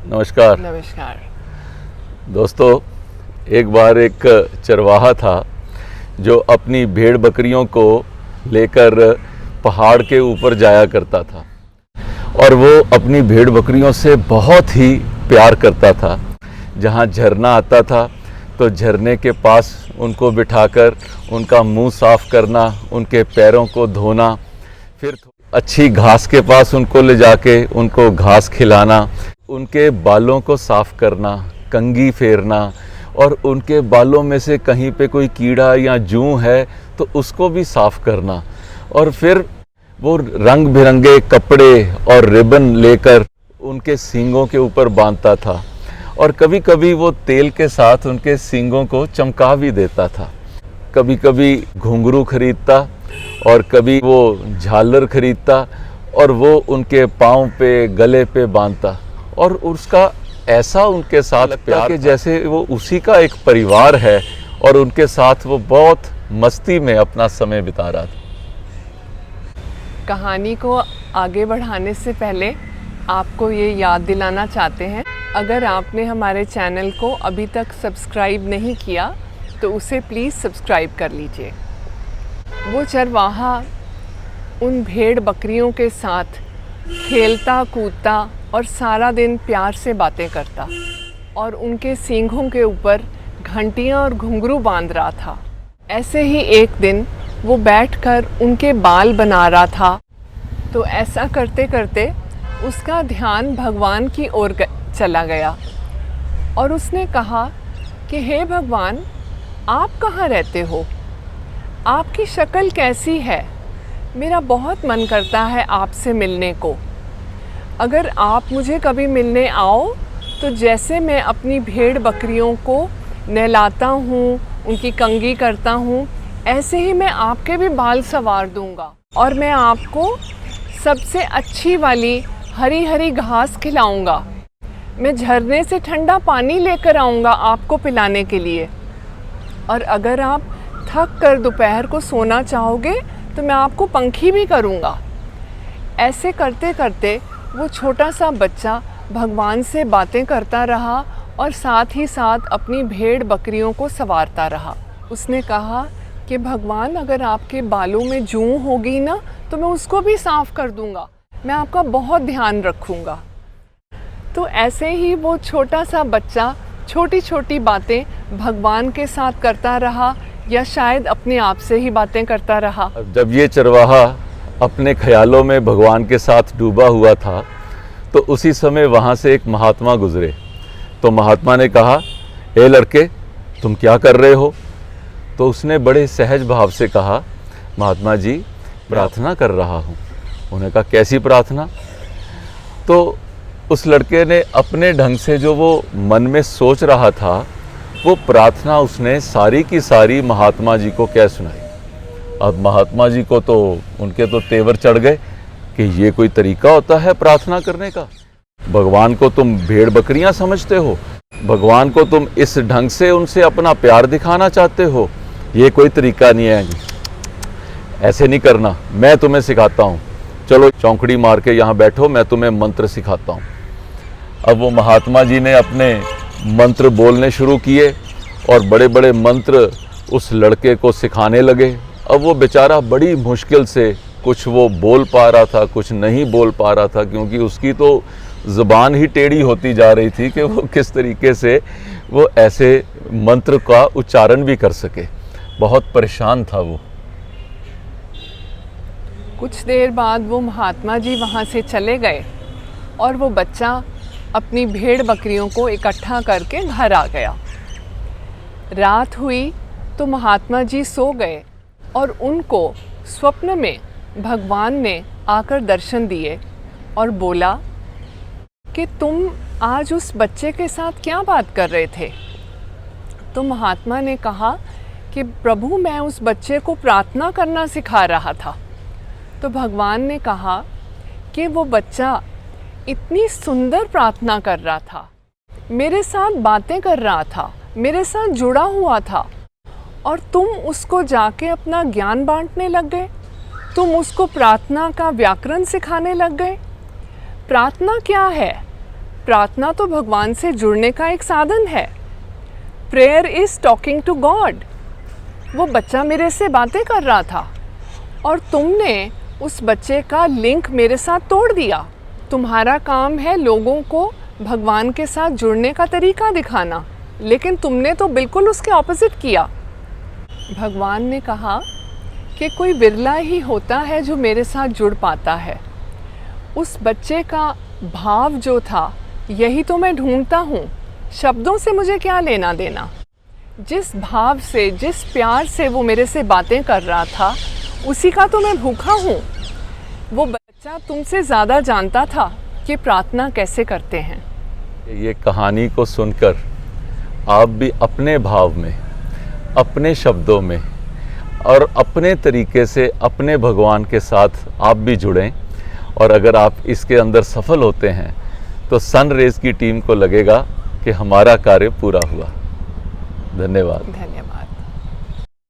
नमस्कार। नमस्कार दोस्तों, एक बार एक चरवाहा था जो अपनी भेड़ बकरियों को लेकर पहाड़ के ऊपर जाया करता था और वो अपनी भेड़ बकरियों से बहुत ही प्यार करता था। जहाँ झरना आता था तो झरने के पास उनको बिठाकर उनका मुंह साफ करना, उनके पैरों को धोना, फिर अच्छी घास के पास उनको ले जाके उनको घास खिलाना, उनके बालों को साफ करना, कंघी फेरना और उनके बालों में से कहीं पे कोई कीड़ा या जूं है तो उसको भी साफ करना। और फिर वो रंग बिरंगे कपड़े और रिबन लेकर उनके सींगों के ऊपर बांधता था और कभी कभी वो तेल के साथ उनके सींगों को चमका भी देता था। कभी कभी घुंघरू खरीदता और कभी वो झालर खरीदता और वो उनके पाँव पे, गले पे बांधता और उसका ऐसा उनके साथ प्यार कि जैसे वो उसी का एक परिवार है और उनके साथ वो बहुत मस्ती में अपना समय बिता रहा था। कहानी को आगे बढ़ाने से पहले आपको ये याद दिलाना चाहते हैं, अगर आपने हमारे चैनल को अभी तक सब्सक्राइब नहीं किया तो उसे प्लीज़ सब्सक्राइब कर लीजिए। वो चरवाहा उन भेड़ बकरियों के साथ खेलता कूदता और सारा दिन प्यार से बातें करता और उनके सींगों के ऊपर घंटियां और घुंघरू बांध रहा था। ऐसे ही एक दिन वो बैठकर उनके बाल बना रहा था, तो ऐसा करते करते उसका ध्यान भगवान की ओर चला गया और उसने कहा कि हे भगवान, आप कहाँ रहते हो? आपकी शक्ल कैसी है? मेरा बहुत मन करता है आपसे मिलने को। अगर आप मुझे कभी मिलने आओ तो जैसे मैं अपनी भेड़ बकरियों को नहलाता हूँ, उनकी कंघी करता हूँ, ऐसे ही मैं आपके भी बाल संवार दूँगा और मैं आपको सबसे अच्छी वाली हरी हरी घास खिलाऊँगा। मैं झरने से ठंडा पानी लेकर आऊँगा आपको पिलाने के लिए, और अगर आप थक कर दोपहर को सोना चाहोगे तो मैं आपको पंखी भी करूँगा। ऐसे करते करते वो छोटा सा बच्चा भगवान से बातें करता रहा और साथ ही साथ अपनी भेड़ बकरियों को संवारता रहा। उसने कहा कि भगवान, अगर आपके बालों में जूं होगी ना तो मैं उसको भी साफ़ कर दूँगा, मैं आपका बहुत ध्यान रखूँगा। तो ऐसे ही वो छोटा सा बच्चा छोटी छोटी बातें भगवान के साथ करता रहा या शायद अपने आप से ही बातें करता रहा। जब ये चरवाहा अपने ख्यालों में भगवान के साथ डूबा हुआ था तो उसी समय वहाँ से एक महात्मा गुजरे। तो महात्मा ने कहा, ए लड़के, तुम क्या कर रहे हो? तो उसने बड़े सहज भाव से कहा, महात्मा जी, प्रार्थना कर रहा हूँ। उन्होंने कहा, कैसी प्रार्थना? तो उस लड़के ने अपने ढंग से जो वो मन में सोच रहा था वो प्रार्थना उसने सारी की सारी महात्मा जी को क्या सुनाई। अब महात्मा जी को तो उनके तो तेवर चढ़ गए कि ये कोई तरीका होता है प्रार्थना करने का? भगवान को तुम भेड़ बकरियां समझते हो? भगवान को तुम इस ढंग से उनसे अपना प्यार दिखाना चाहते हो? ये कोई तरीका नहीं है, ऐसे नहीं करना, मैं तुम्हें सिखाता हूँ। चलो चौंकड़ी मार के यहाँ बैठो, मैं तुम्हें मंत्र सिखाता हूँ। अब वो महात्मा जी ने अपने मंत्र बोलने शुरू किए और बड़े बड़े मंत्र उस लड़के को सिखाने लगे। अब वो बेचारा बड़ी मुश्किल से कुछ वो बोल पा रहा था, कुछ नहीं बोल पा रहा था, क्योंकि उसकी तो ज़ुबान ही टेढ़ी होती जा रही थी कि वो किस तरीके से वो ऐसे मंत्र का उच्चारण भी कर सके। बहुत परेशान था वो। कुछ देर बाद वो महात्मा जी वहाँ से चले गए और वो बच्चा अपनी भेड़ बकरियों को इकट्ठा करके घर आ गया। रात हुई तो महात्मा जी सो गए और उनको स्वप्न में भगवान ने आकर दर्शन दिए और बोला कि तुम आज उस बच्चे के साथ क्या बात कर रहे थे? तो महात्मा ने कहा कि प्रभु, मैं उस बच्चे को प्रार्थना करना सिखा रहा था। तो भगवान ने कहा कि वो बच्चा इतनी सुंदर प्रार्थना कर रहा था, मेरे साथ बातें कर रहा था, मेरे साथ जुड़ा हुआ था, और तुम उसको जाके अपना ज्ञान बांटने लग गए। तुम उसको प्रार्थना का व्याकरण सिखाने लग गए। प्रार्थना क्या है? प्रार्थना तो भगवान से जुड़ने का एक साधन है। Prayer is talking to God. वो बच्चा मेरे से बातें कर रहा था और तुमने उस बच्चे का लिंक मेरे साथ तोड़ दिया। तुम्हारा काम है लोगों को भगवान के साथ जुड़ने का तरीका दिखाना, लेकिन तुमने तो बिल्कुल उसके ऑपोजिट किया। भगवान ने कहा कि कोई विरला ही होता है जो मेरे साथ जुड़ पाता है। उस बच्चे का भाव जो था यही तो मैं ढूंढता हूँ। शब्दों से मुझे क्या लेना देना। जिस भाव से, जिस प्यार से वो मेरे से बातें कर रहा था, उसी का तो मैं भूखा हूँ। वो बच्चा तुमसे ज़्यादा जानता था कि प्रार्थना कैसे करते हैं। ये कहानी को सुनकर आप भी अपने भाव में, अपने शब्दों में और अपने तरीके से अपने भगवान के साथ आप भी जुड़ें। और अगर आप इसके अंदर सफल होते हैं तो सन रेज की टीम को लगेगा कि हमारा कार्य पूरा हुआ। धन्यवाद। धन्यवाद।